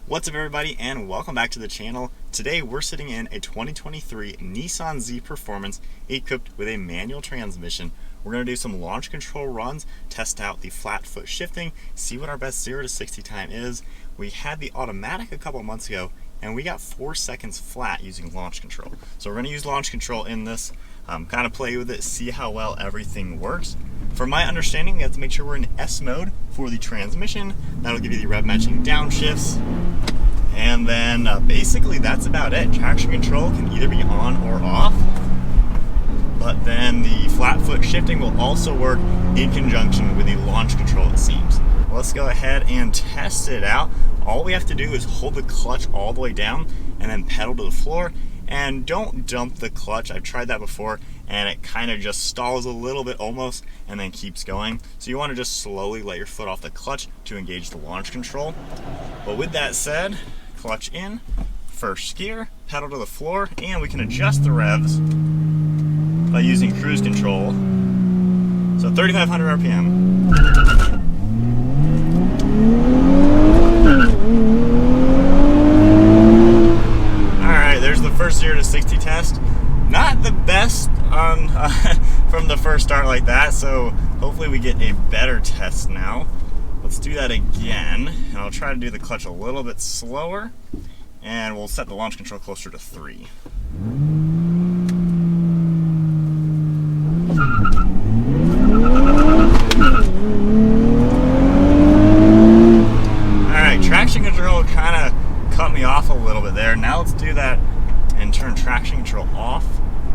What's up everybody, and welcome back to the channel. Today we're sitting in a 2023 Nissan Z Performance equipped with a manual transmission. We're going to do some launch control runs, test out the flat foot shifting, see what our best 0 to 60 time is. We had the automatic a couple months ago and we got 4 seconds flat using launch control. So we're going to use launch control in this, kind of play with it, see how well everything works. From my understanding, you have to make sure we're in S mode for the transmission. That'll give you the rev matching downshifts. And then basically that's about it. Traction control can either be on or off. But then the flat foot shifting will also work in conjunction with the launch control, it seems. Let's go ahead and test it out. All we have to do is hold the clutch all the way down and then pedal to the floor. And don't dump the clutch. I've tried that before and it kind of just stalls a little bit almost and then keeps going. So you want to just slowly let your foot off the clutch to engage the launch control. But with that said, clutch in, first gear, pedal to the floor, and we can adjust the revs by using cruise control. So 3,500 RPM. There's the first 0 to 60 test. Not the best on from the first start like that, so hopefully we get a better test now. Let's do that again, and I'll try to do the clutch a little bit slower, and we'll set the launch control closer to 3. Alright, traction control kind of cut me off a little bit there. Now let's do that and turn traction control off,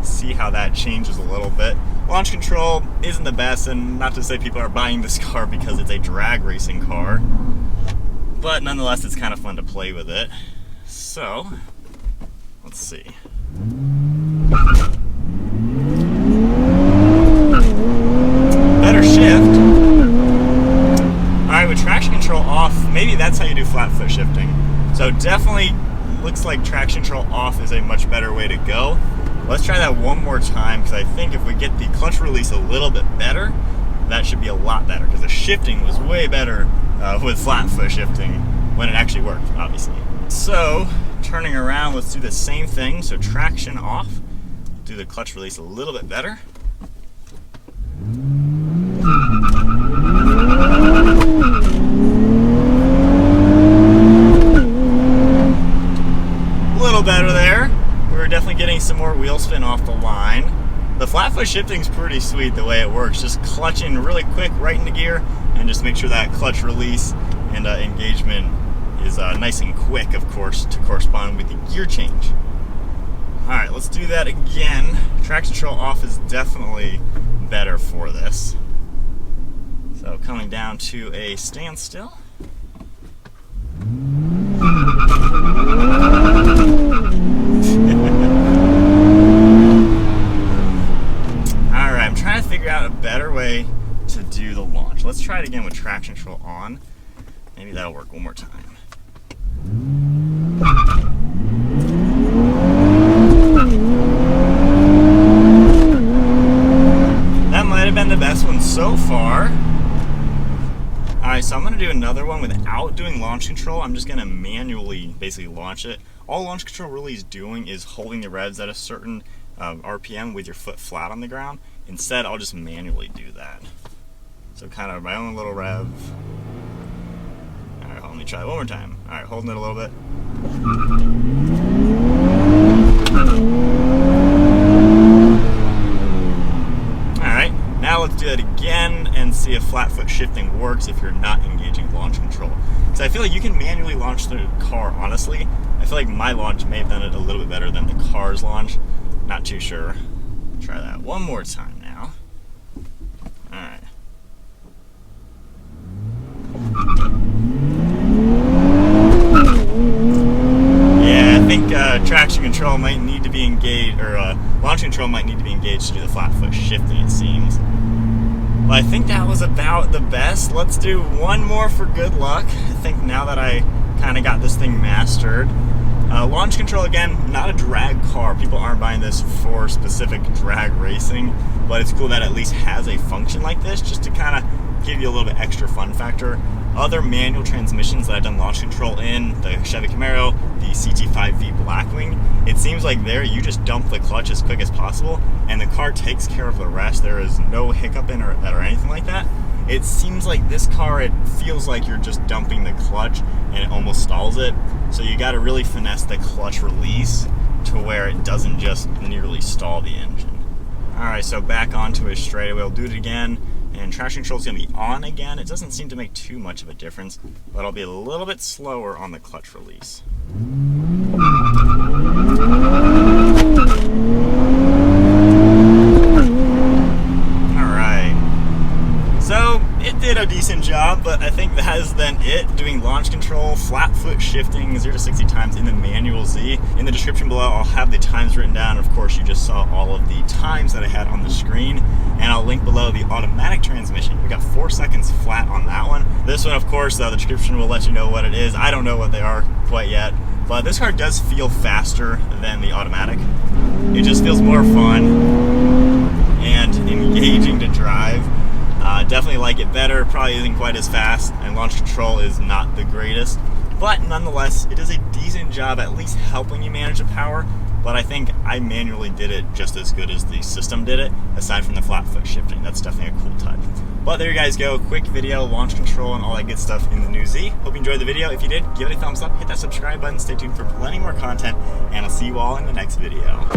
see how that changes a little bit. Launch control isn't the best, and not to say people are buying this car because it's a drag racing car, but nonetheless it's kind of fun to play with it. So let's see. Better shift. Alright, with traction control off, maybe that's how you do flat foot shifting. So definitely looks like traction control off is a much better way to go. Let's try that one more time, because I think if we get the clutch release a little bit better, that should be a lot better, because the shifting was way better with flat foot shifting when it actually worked, obviously. So turning around, let's do the same thing. So traction off, do the clutch release a little bit better. Better there. We're definitely getting some more wheel spin off the line. The flat foot shifting's pretty sweet the way it works. Just clutch in really quick right into gear and just make sure that clutch release and engagement is nice and quick, of course, to correspond with the gear change. Alright, let's do that again. Traction control off is definitely better for this. So coming down to a standstill. Alright, I'm trying to figure out a better way to do the launch. Let's try it again with traction control on. Maybe that'll work one more time. That might have been the best one so far. Alright, so I'm going to do another one without doing launch control. I'm just going to manually basically launch it. All launch control really is doing is holding the revs at a certain RPM with your foot flat on the ground. Instead, I'll just manually do that. So kind of my own little rev. Alright, let me try it one more time. Alright, holding it a little bit. Alright, now let's do that again and see if flat foot shifting works if you're not engaging launch control. Because I feel like you can manually launch the car, honestly. I feel like my launch may have done it a little bit better than the car's launch. Not too sure. Try that one more time now. Alright. Yeah, I think traction control might need to be engaged, or launch control might need to be engaged to do the flat foot shifting, it seems. Well, I think that was about the best. Let's do one more for good luck. I think now that I kind of got this thing mastered. Launch control, again, not a drag car. People aren't buying this for specific drag racing, but it's cool that it at least has a function like this just to kind of give you a little bit extra fun factor. other manual transmissions that I've done launch control in, the Chevy Camaro, the CT5V Blackwing, it seems like there you just dump the clutch as quick as possible and the car takes care of the rest. There is no hiccup in or anything like that. It seems like this car, it feels like you're just dumping the clutch and it almost stalls it. So you got to really finesse the clutch release to where it doesn't just nearly stall the engine. Alright, so back onto a straightaway. We'll do it again, and traction control is going to be on again. It doesn't seem to make too much of a difference, but I'll be a little bit slower on the clutch release. So it did a decent job, but I think that is then it. Doing launch control, flat foot shifting, 0 to 60 times in the manual Z. In the description below, I'll have the times written down. Of course, you just saw all of the times that I had on the screen. And I'll link below the automatic transmission. We got 4 seconds flat on that one. This one, of course, the description will let you know what it is. I don't know what they are quite yet. But this car does feel faster than the automatic. It just feels more fun and engaging to drive. Definitely like it better, probably isn't quite as fast, and launch control is not the greatest, but nonetheless, it is a decent job at least helping you manage the power, but I think I manually did it just as good as the system did it, aside from the flat foot shifting. That's definitely a cool touch. But there you guys go, quick video, launch control, and all that good stuff in the new Z. Hope you enjoyed the video. If you did, give it a thumbs up, hit that subscribe button, stay tuned for plenty more content, and I'll see you all in the next video.